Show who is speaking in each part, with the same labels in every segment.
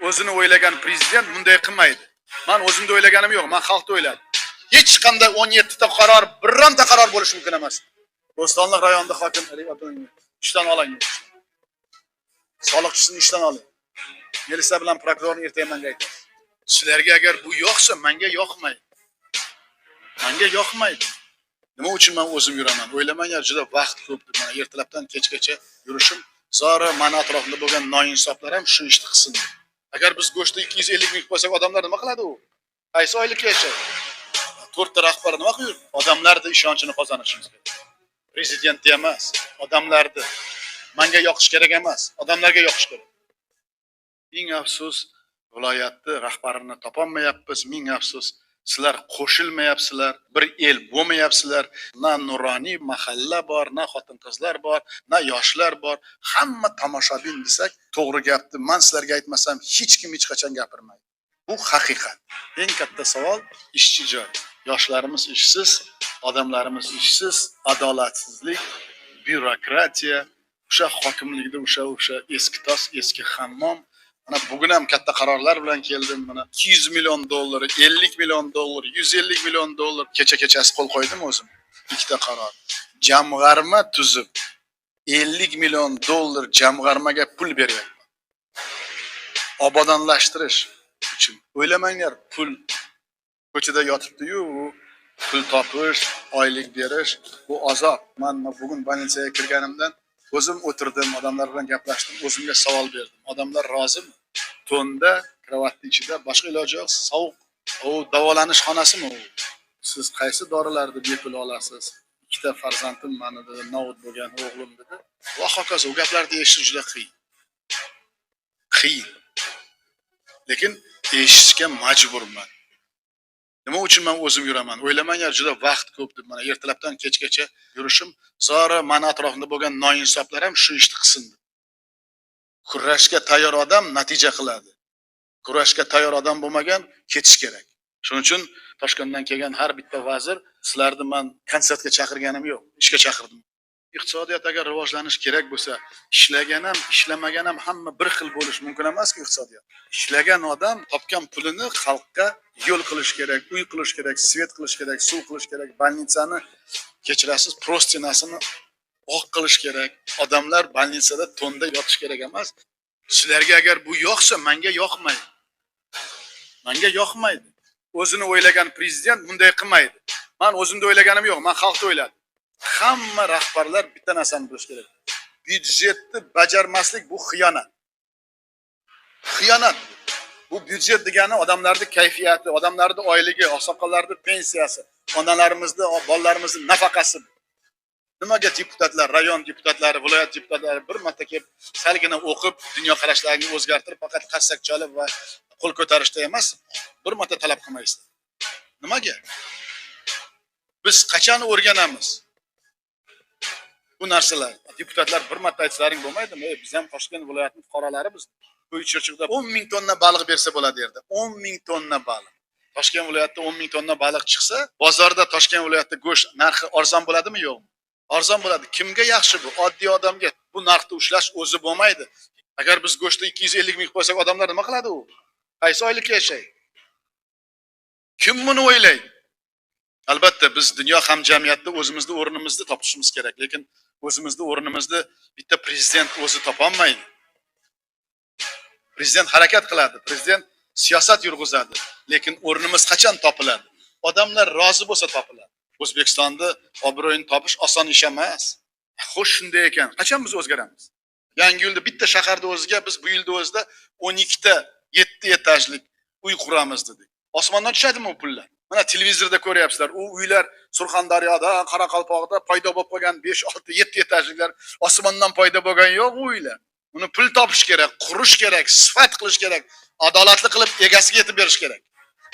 Speaker 1: o'zini o'ylagan prezident bunday qilmaydi. Men o'zimda o'ylaganim yo'q, men xalqda o'yladim. Hech qanday 17 ta qaror, bironta qaror bo'lishi mumkin emas. Bo'stonliq rayonida hokim ishdan olingan. Soliqchisini ishdan oling. Militsiya bilan prokurorni ertaga menga aytadi. Sizlarga agar bu yo'qsa, menga yoqmaydi. Menga yoqmaydi. Nima uchun men o'zim yuraman? O'ylamanglar, juda vaqt ko'p. Mana ertalabdan kechgacha yurishim, zora mana atrofida bo'lgan noinsoflar ham shu ishni qilsin. Agar biz go'shtni 250 ming qo'ysak, odamlar nima qiladi u? Qaysi oylikka yashaydi? 4 ta rahbar nima qiladi? Odamlarning ishonchini qozonishimiz kerak. Prezidentga emas, odamlarni. Menga yoqish kerak emas, odamlarga yoqish kerak. Ming afsus, viloyatni rahbarini topolmayapmiz. Ming afsus, sizlar qo'shilmayapsizlar, bir el bo'lmayapsizlar. Na nuroniy mahalla bor, na xotin-qizlar bor, na yoshlar bor. Hamma tomoshabin desak, to'g'ri gapni men sizlarga aytmasam, hech kim hech qachon gapirmaydi. Bu haqiqat. Eng katta savol ishchi joy. Yoshlarimiz ishsiz, odamlarimiz ishsiz, adolatsizlik, byurokratiya, o'sha hokimlikda o'sha eski tos, eski hammom. Mana bugun ham katta qarorlar bilan keldim. Mana 200 million dollar, 50 million dollar, 150 million dollar kecha-kechasi qo'l qo'ydim o'zim. Ikkita qaror. Jamg'arma tuzib 50 million dollar jamg'armaga pul beryapman. Obodonlashtirish uchun. O'ylamanglar, pul ko'chada yotibdi-yu, pul topish, oylik berish, bu azob. Men bugun больницаga kirganimdan o'zim o'tirdim, odamlar bilan gaplashdim, o'zimga savol berdim. Odamlar rozimi? To'nda, kravatning ichida, boshqa iloji yo'q, sovuq. U davolanish xonasimi u? Siz qaysi dorilarni bepul olasiz? Ikkita farzandim meni dedi, navut bo'lgan o'g'lim dedi. Va hokazo, u gaplarni eshitish juda qiyin. Qiyin. Lekin eshitishga majburman. Nima uchun men o'zim yuraman? O'ylamanglar, juda vaqt ko'p deb. Mana ertalabdan kechgacha yurishim, zora mana atrofida bo'lgan noinsoflar ham shu ishni qilsin. Kurashga tayyor odam natija qiladi. Kurashga tayyor odam bo'lmagan ketish kerak. Shuning uchun Toshkentdan kelgan har bitta vazir sizlarni men konsertga chaqirganim yo'q, ishga chaqirdim. Iqtisodiyot agar rivojlanish kerak bo'lsa, ishlagan ham, ishlamagan ham hamma bir xil bo'lish mumkin emas-ku iqtisodiyot. Ishlagan odam topgan pulini xalqqa yo'l qilish kerak, uy qilish kerak, svet qilish kerak, suv qilish kerak, больницani kechirasiz, prostinasini oq qilish kerak. Odamlar больницada to'nda yotish kerak emas. Sizlarga agar bu yo'qsa, menga yoqmaydi. Menga yoqmaydi. O'zini o'ylagan prezident bunday qilmaydi. Men o'zimda o'ylaganim yo'q, men xalqda o'yladim. Hamma rahbarlar bitta narsani bilish kerak. Byudjetni bajarmaslik bu xiyonat. Xiyonat. Bu byudjet degani odamlarning kayfiyati, odamlarning oyligi, oqsoqollarning pensiyasi, onalarimizning, bolalarimizning nafaqasi. Nimaga deputatlar, rayon deputatlari, viloyat deputatlari bir marta kelib, salgina o'qib, dunyo qarashlarini o'zgartirib, faqat qassak chalib va qo'l ko'tarishda emas, bir marta talab qilmaysiz. Nimaga? Biz qachon o'rganamiz? Bu narsalar deputatlar bir marta aytsaring bo'lmaydimi? Biz ham Toshkent viloyatining fuqarolari biz. Bu Chirchiqda 10 ming tonna baliq bersa bo'ladi yerda. 10 ming tonna baliq. Toshkent viloyatida 10 ming tonna baliq chiqsa, bozorda Toshkent viloyatida go'sht narxi arzon bo'ladimi, yo'qmi? Arzon bo'ladi. Kimga yaxshi bu? Oddiy odamga. Bu narxni ushlash o'zi bo'lmaydi. Agar biz go'shtni 250 ming qo'ysak, odamlar nima qiladi u? Qaysi oylikka yashaydi? Kim buni o'ylaydi? Albatta biz dunyo hamjamiyatida o'zimizning o'rnimizni topishimiz kerak, lekin o'zimizning o'rnimizni bitta prezident o'zi topolmaydi. Prezident harakat qiladi, prezident siyosat yurg'izadi, lekin o'rnimiz qachon topiladi? Odamlar rozi bo'lsa topiladi. O'zbekistonda obro'yini topish oson ish emas. Xo'sh, shunday ekan, qachon biz o'zgaramiz? Yangiyo'lda bitta shaharda o'ziga biz bu yilda o'zida 12 ta 7 etajlik uy quramiz dedik. Osmondan tushadimi u pullar? Mana televizorda ko'ryapsizlar, u uylar Surxondaryoda, Qoraqalpoqda paydo bo'lib qolgan 5, 6, 7 etajliklar osmondan paydo bo'lgan yo'q u uylar. Uni pul topish kerak, qurish kerak, sifat qilish kerak, adolatli qilib egasiga yetib berish kerak.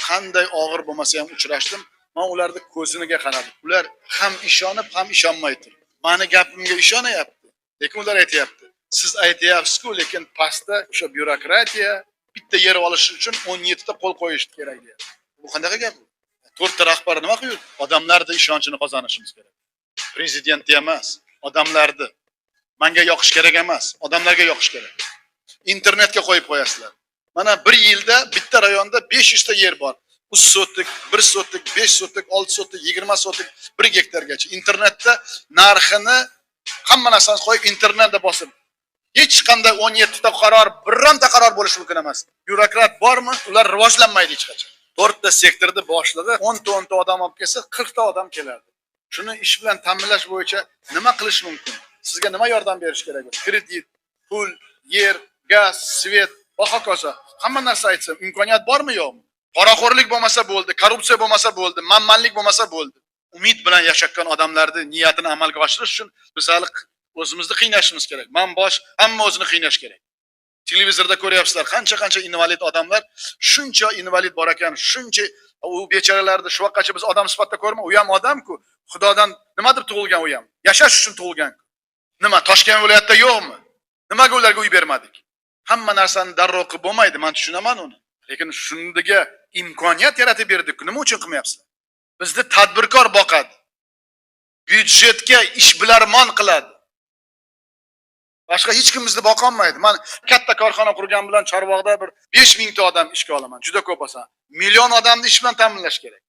Speaker 1: Qanday og'ir bo'lmasa ham uchrashdim, men ularning ko'ziniga qaradim. Ular ham ishonib, ham ishonmay turibdi. Meni gapimga ishonayapti, lekin ular aytayapti. Siz aytayapsiz-ku, lekin pastda o'sha byurokratiya bitta yer olish uchun 17 ta qo'l qo'yish kerak deyapti. Bu qanaqa gap? 4 ta rahbar nima qiladi? Odamlarning ishonchini qozonishimiz kerak. Prezidentga emas, odamlarni. Menga yoqish kerak emas, odamlarga yoqish kerak. Internetga qo'yib qo'yasizlar. Mana bir yilda bitta rayonda 500 ta yer bor. 3 sotik, 1 sotik, 5 sotik, 6 sotik, 20 sotik, 1 gektargacha. Internetda narxini hamma narsani qo'yib internetda bosib. Hech qanday 17 ta qaror, bironta qaror bo'lishi mumkin emas. Byurokrat bormi? Ular rivojlanmaydi hech qachon. 4 ta sektorda boshlig'i 10 ta odam olib kelsa, 40 ta odam keladi. Shuni ish bilan ta'minlash bo'yicha nima qilish mumkin? Sizga nima yordam berish kerak? Kredit, pul, yer, gaz, svet va hokazo. Hamma narsa aytsam, imkoniyat bormi yo'qmi? Poraxo'rlik bo'lmasa bo'ldi, korrupsiya bo'lmasa bo'ldi, manmanlik bo'lmasa bo'ldi. Umid bilan yashayotgan odamlarning niyatini amalga oshirish uchun biz hali o'zimizni qiynashimiz kerak. Hamma o'zini qiynash kerak. Televizorda ko'ryapsizlar, qancha invalid odamlar, shuncha invalid bor ekan, shuncha u bechoralarni shu vaqtgacha biz odam sifatida ko'rma, u ham odam-ku. Xudodan nima deb tug'ilgan u ham? Yashash uchun tug'ilgan. Nima Toshkent viloyatida yo'qmi? Nimaga ularga uy bermadik? Hamma narsani darrov qilib bo'lmaydi, men tushunaman uni. Lekin shundiga imkoniyat yaratib berdik. Nima uchun qilmayapsizlar? Bizni tadbirkor boqadi. Byudjetga ishbilarmon qiladi. Boshqa hech kim bizni boqa olmaydi. Men katta korxona qurgan bilan Chorvoqda bir 5000 ta odam ishga olaman. Juda ko'p bo'lsa. Million odamni ish bilan ta'minlash kerak.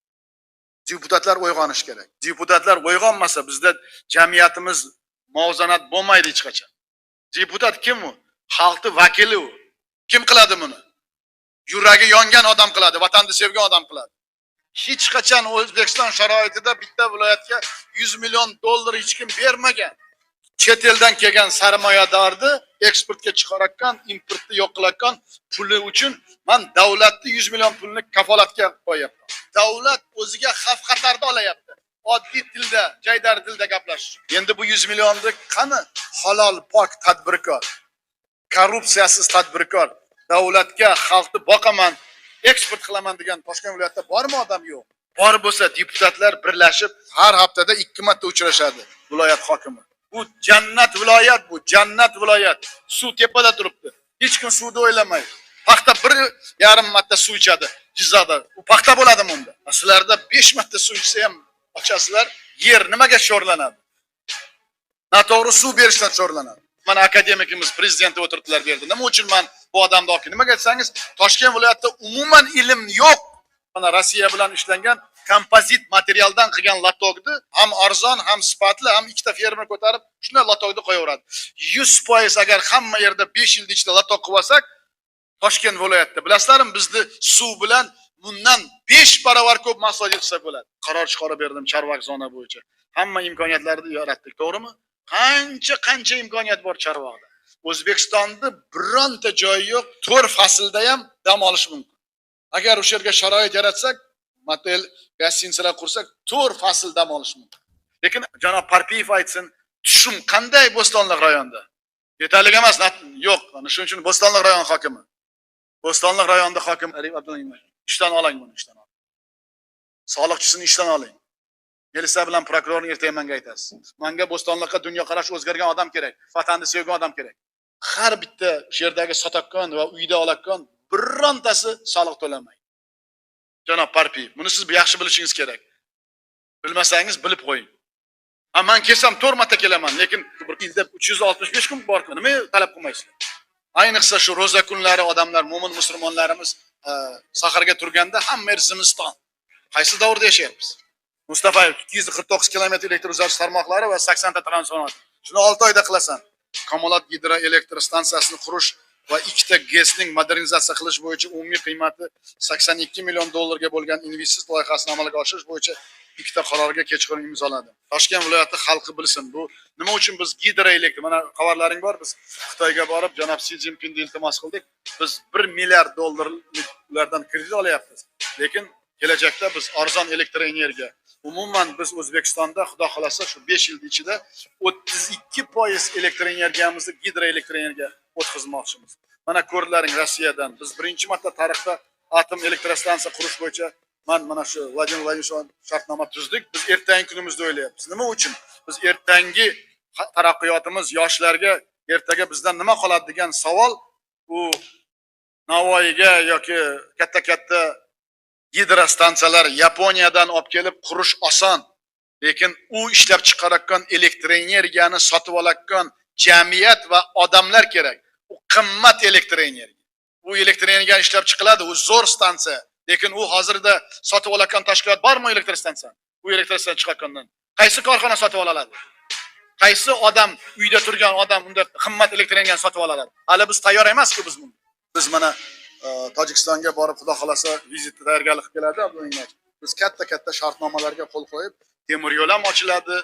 Speaker 1: Deputatlar uyg'onish kerak. Deputatlar uyg'onmasa bizda jamiyatimiz muvozanat bo'lmaydi hech qachon. Deputat kim u? Xalqning vakili u. Kim qiladi buni? Yuragi yongan odam qiladi, vatanni sevgan odam qiladi. Hech qachon O'zbekiston sharoitida bitta viloyatga 100 million dollar hech kim bermagan. Chet eldan kelgan sarmoyadorni eksportga chiqarayotgan, importni yo'q qilayotgan puli uchun men davlatni 100 million pulni kafolatga qo'yapman. Davlat o'ziga xavf xatarni olayapti. Oddiy tilda, jaydar tilda gaplash. Endi bu 100 millionni qani halol, pok tadbirkor, korrupsiyasiz tadbirkor, davlatga xalqni boqaman, eksport qilaman degan Toshkent viloyatida bormi odam yo'q? Bor bo'lsa deputatlar birlashib har haftada 2 marta uchrashadi viloyat hokimi. Bu jannat viloyat, bu jannat viloyat. Suv tepada turibdi. Hech kim suvni o'ylamaydi. Paxta 1,5 marta suv ichadi Jizzaxda. U paxta bo'ladimi unda? Sizlarda 5 marta suv ichsa ham ochasizlar, yer nimaga sho'rlanadi? Noto'g'ri suv berishdan sho'rlanadi. Mana akademikimiz prezidenti o'tirdilar berdi. Nima uchun men bu odamni olib? Nimaga aytsangiz, Toshkent viloyatida umuman ilm yo'q. Mana Rossiya bilan ishlangan kompozit materialdan qilgan latokni ham arzon, ham sifatli, ham ikkita fermer ko'tarib, shunday latokni qo'yaveradi. 100% agar hamma yerda 5 yil ichida latok qilib olsak, Toshkent viloyatida bilasizlarmi, bizni suv bilan bundan 5 barobar ko'p mahsulot yetishsa bo'ladi. Qaror chiqarib berdim Chorvoq zona bo'yicha. Hamma imkoniyatlarni yaratdik, to'g'rimi? Qancha imkoniyat bor Chorvoqda. O'zbekistonda bironta joyi yo'q, 4 faslda ham dam olish mumkin. Agar o'sha yerga sharoit yaratsak, motel gostinsiyalar qursak, 4 fasl dam olish mumkin. Lekin janob Parpiyev aytsin, tushum qanday Bo'stonliq rayonda? Yetarli emas, yo'q. Ana shuning uchun Bo'stonliq rayon hokimi. Bo'stonliq rayonda hokim Arif Abdullayev ishdan oling buni, ishdan oling. Soliqchisini ishdan oling. Militsiya bilan prokurorni ertaga menga aytasiz. Menga Bo'stonliqqa dunyo qarash o'zgargan odam kerak, vatanni sevgan odam kerak. Har bitta sherdagi sotaqon va uyda olaqon birontasi soliq to'lamaydi. Janob Parpiyev, buni siz yaxshi bilishingiz kerak. Bilmasangiz bilib qo'ying. Men kelsam 4 marta kelaman, lekin bir yilda 365 kun bor-ku, nima talab qilmaysizlar? Ayniqsa shu roza kunlari odamlar, mo'min musulmonlarimiz saharga turganda hamma Zimiston. Qaysi davrda yashayapmiz? Mustafa 249 kilometr elektr uzatish tarmoqlari va 80 ta transformator. Shuni 6 oyda qilasan. Kamolat gidroelektr stansiyasini qurish va 2 ta GESning modernizatsiya qilish bo'yicha umumiy qiymati 82 million dollarga bo'lgan investitsiya loyihasini amalga oshirish bo'yicha 2 ta qarorga kechqurun imzoladi. Toshkent viloyati xalqi bilsin, bu nima uchun biz gidroelektr, mana xabarlaring bor, biz Xitoyga borib janob Si Jinpingni iltimos qildik. Biz 1 milliard dollarlardan kredit olyapmiz. Lekin kelajakda biz arzon elektr energiya, umuman biz O'zbekistonda xudo xolasa shu 5 yil ichida 32% elektr energiyamizni gidroelektr energiya o'tkazmoqchimiz. Mana ko'rlaring Rossiyadan biz birinchi marta tarixda atom elektrostansiya qurish bo'yicha mana shu Vladimir Vladimirovich shartnoma tuzdik. Biz ertangi kunimizni o'ylayapmiz. Nima uchun? Biz ertangi taraqqiyotimiz yoshlarga ertaga bizdan nima qoladi degan savol u Navoiyga yoki katta gidrostansiyalar Yaponiyadan olib kelib qurish oson, lekin u ishlab chiqarayotgan elektr energiyani sotib oladigan jamiyat va odamlar kerak. U qimmat elektr energiya. u elektr energiya ishlab chiqiladi, u zo'r stansiya. Lekin u hozirda sotib olgan tashkilot bormi elektr stansiyani? Bu elektr stansiya chiqargandan qaysi korxona sotib oladi? Qaysi odam uyda turgan odam unda qimmat elektr energiyani sotib oladi? Hali biz tayyor emas-ku biz bunga. Biz mana Tojikistonga borib, xudo xolasa, vizitga tayyorgarlik qiladi bu. Biz katta shartnomalarga qo'l qo'yib, temir yo'l ham ochiladi.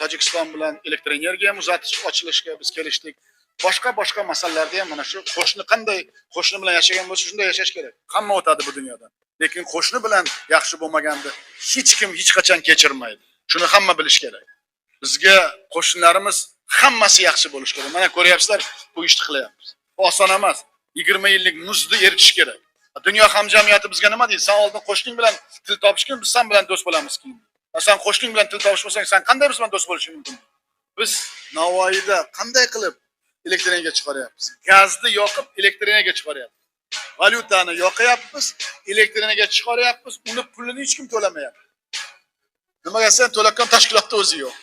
Speaker 1: Tojikiston bilan elektr energiya uzatish ochilishga biz kelishdik. Boshqa masalalarda ham mana shu qo'shni bilan yashagan bo'lsa, shunday yashash kerak. Hamma o'tadi bu dunyodan. Lekin qo'shni bilan yaxshi bo'lmaganda hech kim hech qachon kechirmaydi. Shuni hamma bilish kerak. Bizga qo'shnilarimiz hammasi yaxshi bo'lish kerak. Mana ko'ryapsizlar, bu ishni qilyapmiz. Oson emas. 20 yillik muzni eritish kerak. Dunyo hamjamiyati bizga nima deydi? Sen oldin qo'shning bilan til topishgin, biz sen bilan do'st bo'lamiz keyin. Sen qo'shning bilan til topishmasang, sen qanday biz bilan do'st bo'lishing mumkin? Biz Navoiyda qanday qilib elektr energiya chiqaryapmiz? Gazni yoqib elektr energiya chiqaryapmiz. Valyutani yoqyapmiz, elektr energiya chiqaryapmiz, uni pulini hech kim to'lamayapti. Nimaga sen to'lagan tashkilotda o'zi yo'q.